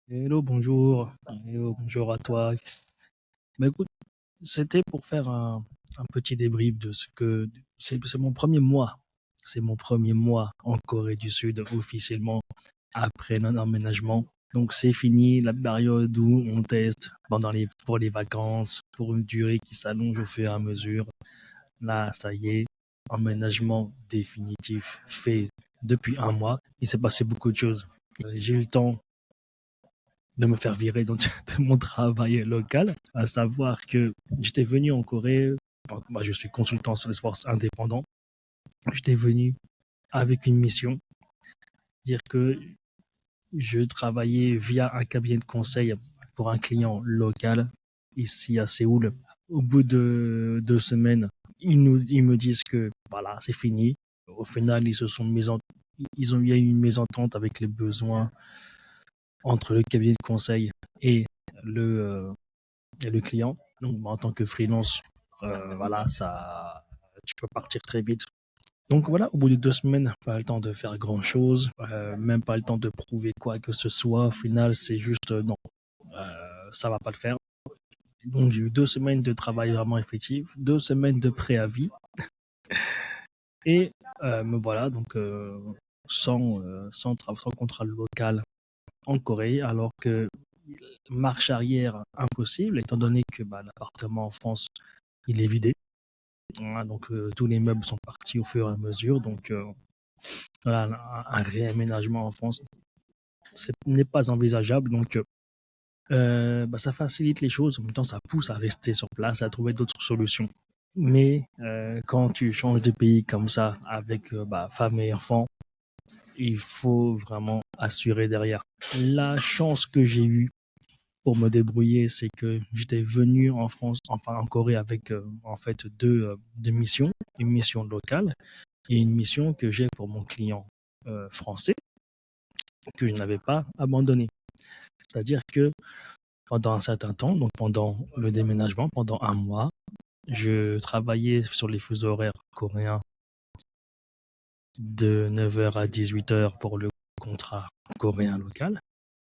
Hello, bonjour. Hello, bonjour à toi. Bah écoute, c'était pour faire un petit débrief de ce que c'est mon premier mois. C'est mon premier mois en Corée du Sud officiellement après un emménagement. Donc c'est fini la période où on teste pour les vacances, pour une durée qui s'allonge au fur et à mesure. Là, ça y est, emménagement définitif fait depuis un mois. Il s'est passé beaucoup de choses. J'ai eu le temps de me faire virer de mon travail local, à savoir que j'étais venu en Corée, moi je suis consultant Salesforce indépendant, j'étais venu avec une mission, dire que je travaillais via un cabinet de conseil pour un client local ici à Séoul. Au bout de 2 semaines, ils me disent que voilà, c'est fini. Au final, il y a eu une mésentente avec les besoins entre le cabinet de conseil et le, euh, et le client. Donc, en tant que freelance, voilà, tu peux partir très vite. Donc voilà, au bout de 2 semaines, pas le temps de faire grand chose, même pas le temps de prouver quoi que ce soit. Au final, c'est juste non, ça va pas le faire. Donc j'ai eu 2 semaines de travail vraiment effectif, 2 semaines de préavis, et me voilà donc sans contrat local en Corée, alors que marche arrière impossible, étant donné que l'appartement en France il est vidé. Voilà, donc tous les meubles sont partis au fur et à mesure. Donc voilà, un réaménagement en France n'est pas envisageable. Donc ça facilite les choses. En même temps, ça pousse à rester sur place, à trouver d'autres solutions. Mais quand tu changes de pays comme ça, avec femme et enfants, il faut vraiment assurer derrière. La chance que j'ai eue pour me débrouiller, c'est que j'étais venu en France, enfin en Corée, avec en fait deux missions, une mission locale et une mission que j'ai pour mon client français que je n'avais pas abandonné. C'est-à-dire que pendant un certain temps, donc pendant le déménagement, pendant un mois, je travaillais sur les fuseaux horaires coréens de 9h à 18h pour le contrat coréen local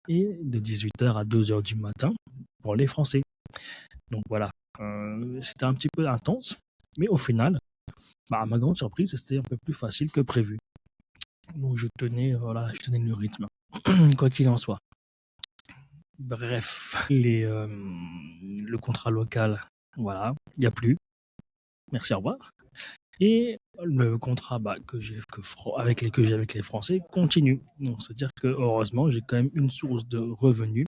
et de 18h à 2h du matin pour les Français. Donc voilà, c'était un petit peu intense, mais au final, à ma grande surprise, c'était un peu plus facile que prévu. Donc je tenais le rythme, quoi qu'il en soit. Bref, le contrat local, voilà, il n'y a plus. Merci, au revoir. Et le contrat que j'ai avec les Français continue. Donc, c'est-à-dire que heureusement, j'ai quand même une source de revenus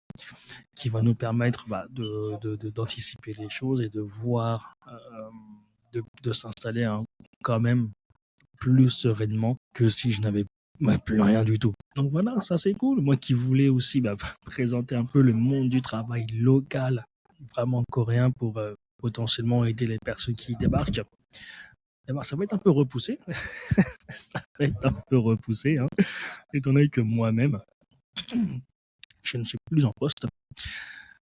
qui va nous permettre d'anticiper les choses et de voir, de s'installer quand même plus sereinement que si je n'avais plus rien du tout. Donc voilà, ça c'est cool. Moi qui voulais aussi présenter un peu le monde du travail local, vraiment coréen, pour potentiellement aider les personnes qui débarquent, eh ben, ça va être un peu repoussé. Ça va être un peu repoussé, hein, étant donné que moi-même, je ne suis plus en poste.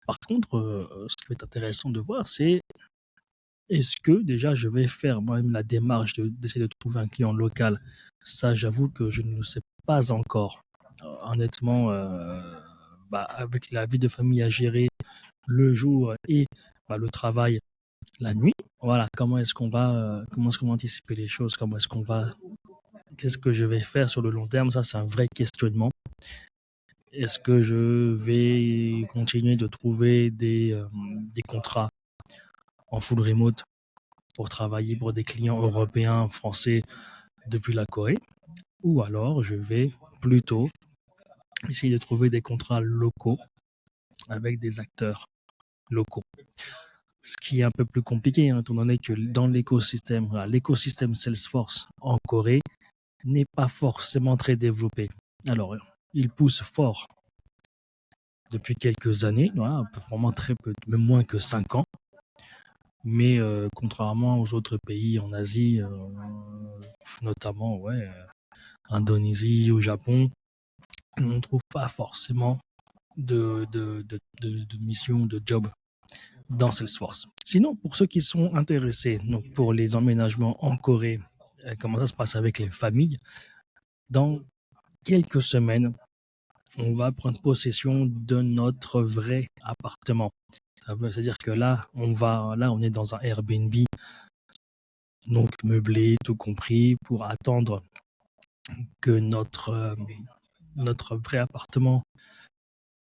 Par contre, ce qui va être intéressant de voir, c'est est-ce que déjà je vais faire moi-même la démarche d'essayer de trouver un client local. Ça, j'avoue que je ne le sais pas encore. Honnêtement, avec la vie de famille à gérer le jour et le travail la nuit, voilà, comment est-ce qu'on va anticiper les choses, qu'est-ce que je vais faire sur le long terme, ça c'est un vrai questionnement. Est-ce que je vais continuer de trouver des contrats en full remote pour travailler pour des clients européens, français depuis la Corée, ou alors je vais plutôt essayer de trouver des contrats locaux avec des acteurs locaux. Ce qui est un peu plus compliqué, hein, étant donné que dans l'écosystème, voilà, l'écosystème Salesforce en Corée n'est pas forcément très développé. Alors, il pousse fort depuis quelques années, voilà, vraiment très peu, même moins que 5 ans. Mais contrairement aux autres pays en Asie, notamment Indonésie ou Japon, on ne trouve pas forcément de mission, de job dans Salesforce. Sinon, pour ceux qui sont intéressés, donc pour les emménagements en Corée, comment ça se passe avec les familles, dans quelques semaines, on va prendre possession de notre vrai appartement. C'est-à-dire que là, on est dans un Airbnb, donc meublé, tout compris, pour attendre que notre vrai appartement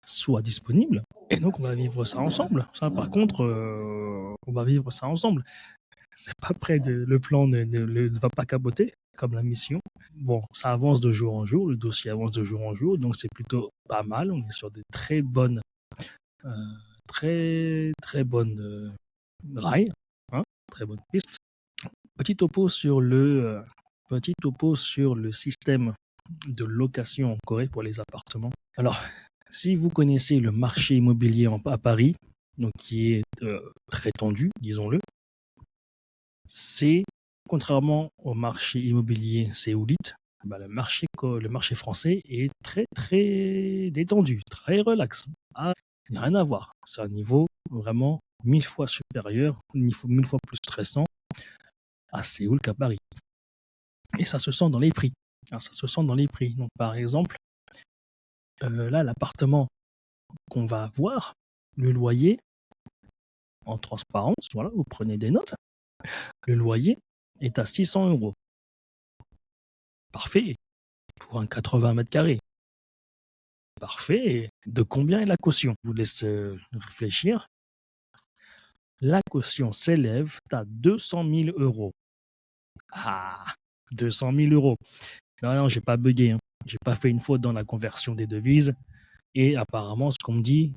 soit disponible. Et donc, on va vivre ça ensemble. Ça, par contre, on va vivre ça ensemble. C'est pas prêt le plan ne va pas capoter comme la mission. Bon, ça avance de jour en jour, le dossier avance de jour en jour, donc c'est plutôt pas mal. On est sur des euh, très bonnes rails, hein, très bonnes pistes. Petit topo sur le système de location en Corée pour les appartements. Alors, si vous connaissez le marché immobilier à Paris, donc qui est très tendu, disons-le, c'est, contrairement au marché immobilier séoulite, bah, le marché français est très détendu, très relax. Ah, il n'y a rien à voir. C'est un niveau vraiment 1000 fois supérieur, 1000 fois plus stressant à Séoul qu'à Paris. Et ça se sent dans les prix. Alors, ça se sent dans les prix. Donc, par exemple, là, l'appartement qu'on va avoir, le loyer, en transparence, voilà, vous prenez des notes, le loyer est à 600 euros. Parfait, pour un 80 mètres carrés. Parfait. De combien est la caution? Je vous laisse réfléchir. La caution s'élève à 200 000 euros. Ah, 200 000 euros. Non, j'ai pas bugué. Hein. J'ai pas fait une faute dans la conversion des devises. Et apparemment, ce qu'on me dit,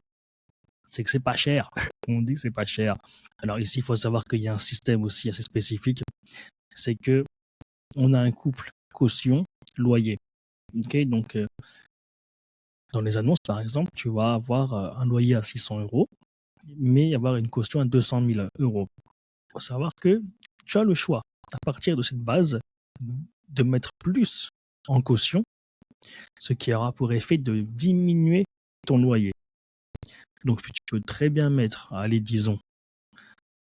c'est que c'est pas cher. On dit que c'est pas cher. Alors ici, il faut savoir qu'il y a un système aussi assez spécifique. C'est que on a un couple caution-loyer. Ok, donc dans les annonces, par exemple, tu vas avoir un loyer à 600 euros, mais avoir une caution à 200 000 euros. Il faut savoir que tu as le choix, à partir de cette base, de mettre plus en caution, ce qui aura pour effet de diminuer ton loyer. Donc tu peux très bien mettre, allez, disons,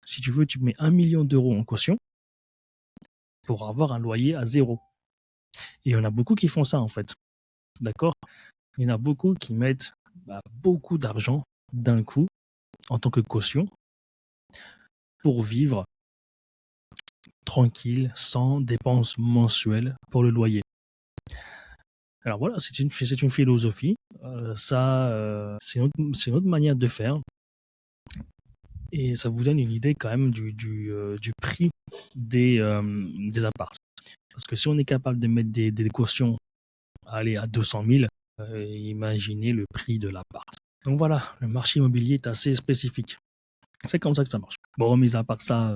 si tu veux, tu mets 1 million d'euros en caution pour avoir un loyer à zéro. Et il y en a beaucoup qui font ça, en fait. D'accord? Il y en a beaucoup qui mettent beaucoup d'argent d'un coup en tant que caution pour vivre tranquille, sans dépenses mensuelles pour le loyer. Alors voilà, c'est une philosophie. C'est une autre manière de faire. Et ça vous donne une idée quand même du prix des apparts. Parce que si on est capable de mettre des cautions à 200 000, imaginez le prix de l'appart. Donc voilà, le marché immobilier est assez spécifique. C'est comme ça que ça marche. Bon, mis à part ça,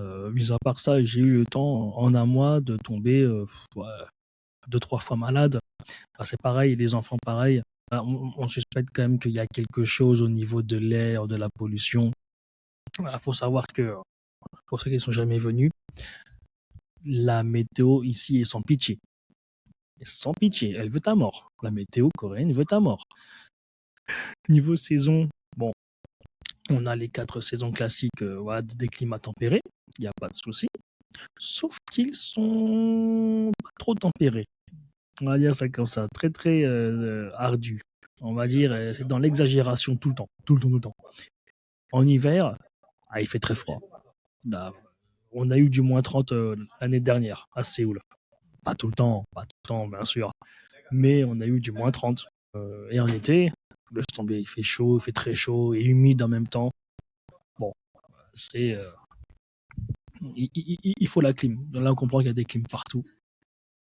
j'ai eu le temps en un mois de tomber 2-3 fois malade. C'est pareil, les enfants pareil. On suspecte quand même qu'il y a quelque chose au niveau de l'air, de la pollution. Il faut savoir que, pour ceux qui ne sont jamais venus, la météo ici est sans pitié. Sans pitié, elle veut ta mort. La météo coréenne veut ta mort. Niveau saison, bon, on a les 4 saisons classiques des climats tempérés, il n'y a pas de souci. Sauf qu'ils sont pas trop tempérés. On va dire ça comme ça, très ardu. On va dire, c'est dans l'exagération tout le temps, tout le temps. En hiver, il fait très froid. Là, on a eu du moins 30 l'année dernière à Séoul. Pas tout le temps, bien sûr. Mais on a eu du moins 30. Et en été, laisse tomber, il fait chaud, il fait très chaud et humide en même temps. Bon, c'est il faut la clim. Là, on comprend qu'il y a des clims partout.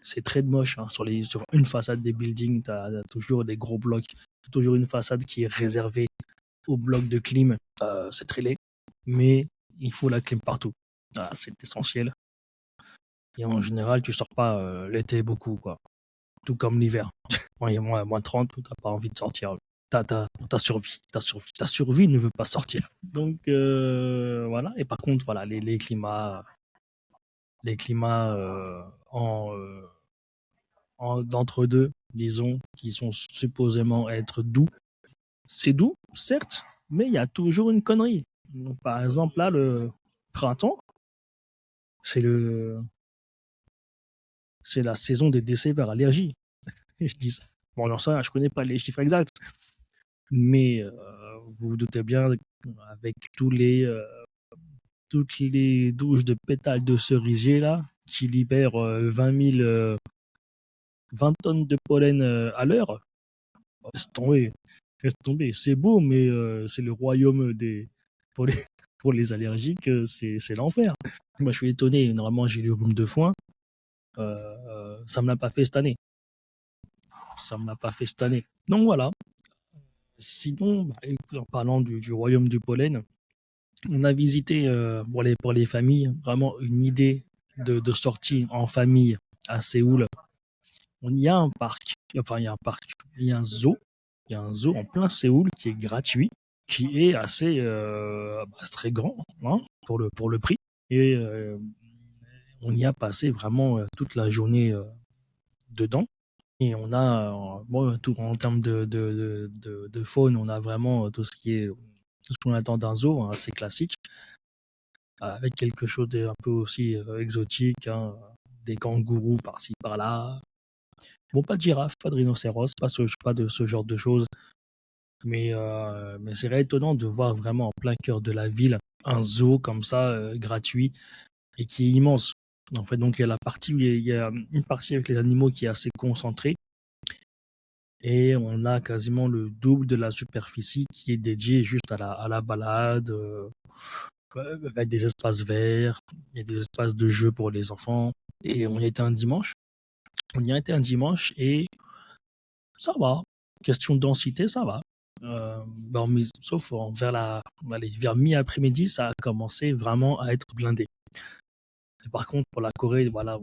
C'est très moche. Hein. Sur une façade des buildings, tu as toujours des gros blocs. Toujours une façade qui est réservée aux blocs de clim. C'est très laid. Mais il faut la clim partout. C'est essentiel. Et en général, tu sors pas l'été beaucoup, quoi. Tout comme l'hiver. Quand il y a moins 30, tu n'as pas envie de sortir. Pour ta survie. Ta survie ne veut pas sortir. Donc, voilà. Et par contre, voilà, les climats d'entre-deux, disons, qui sont supposément être doux. C'est doux, certes, mais il y a toujours une connerie. Donc, par exemple, là, le printemps, c'est la saison des décès par allergie. Je dis ça. Bon, alors ça, je connais pas les chiffres exacts, Mais vous vous doutez bien, avec toutes les douches de pétales de cerisier là, qui libèrent 20 tonnes de pollen à l'heure, laisse tomber, laisse tomber. C'est beau, mais c'est le royaume des pour les, pour les allergiques, c'est l'enfer. Moi, je suis étonné. Normalement, j'ai le rhume de foin. Ça me l'a pas fait cette année. Ça me l'a pas fait cette année. Donc voilà. Sinon, bah, en parlant du royaume du pollen, on a visité pour les familles vraiment une idée de sortie en famille à Séoul. Il y a un parc, enfin il y a un parc, il y a un zoo, il y a un zoo en plein Séoul qui est gratuit, qui est assez très grand hein, pour le prix. Et on y a passé vraiment toute la journée dedans. Et on a, bon, tout, en termes de faune, on a vraiment tout ce qui est, tout ce qu'on attend d'un zoo, hein, assez classique, avec quelque chose d'un peu aussi exotique, hein, des kangourous par-ci par-là. Bon, pas de girafe, pas de rhinocéros, pas de ce genre de choses. Mais c'est vrai étonnant de voir vraiment en plein cœur de la ville un zoo comme ça, gratuit, et qui est immense. En fait, donc il y a la partie où il y a une partie avec les animaux qui est assez concentrée, et on a quasiment le double de la superficie qui est dédiée juste à la balade, avec des espaces verts, il y a des espaces de jeux pour les enfants. Et on y était un dimanche. On y a été un dimanche et ça va. Question de densité, ça va. Sauf vers mi-après-midi, ça a commencé vraiment à être blindé. Et par contre, pour la Corée, voilà,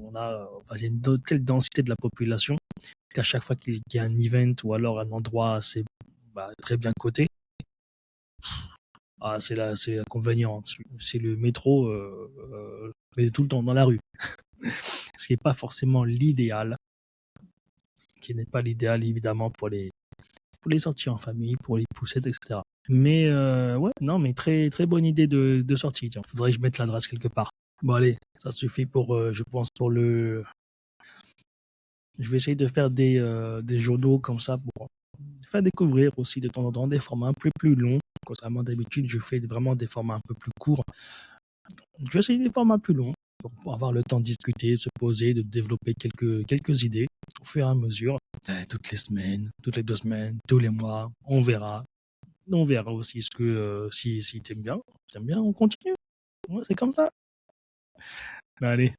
il y a une telle densité de la population qu'à chaque fois qu'il y a un event ou alors un endroit assez très bien coté, c'est l'inconvénient. C'est le métro, mais tout le temps dans la rue. Ce qui n'est pas forcément l'idéal, qui n'est pas l'idéal évidemment pour les sorties en famille, pour les poussettes, etc. Mais ouais, non, mais très très bonne idée de sortie. Tiens, faudrait que je mette l'adresse quelque part. Bon allez, ça suffit pour, je pense pour le. Je vais essayer de faire des journaux comme ça pour faire découvrir aussi de temps en temps des formats un peu plus longs. Contrairement d'habitude, je fais vraiment des formats un peu plus courts. Je vais essayer des formats plus longs pour avoir le temps de discuter, de se poser, de développer quelques idées au fur et à mesure. Toutes les semaines, toutes les 2 semaines, tous les mois, on verra. On verra aussi ce que si t'aimes bien, on continue. Ouais, c'est comme ça. Allez.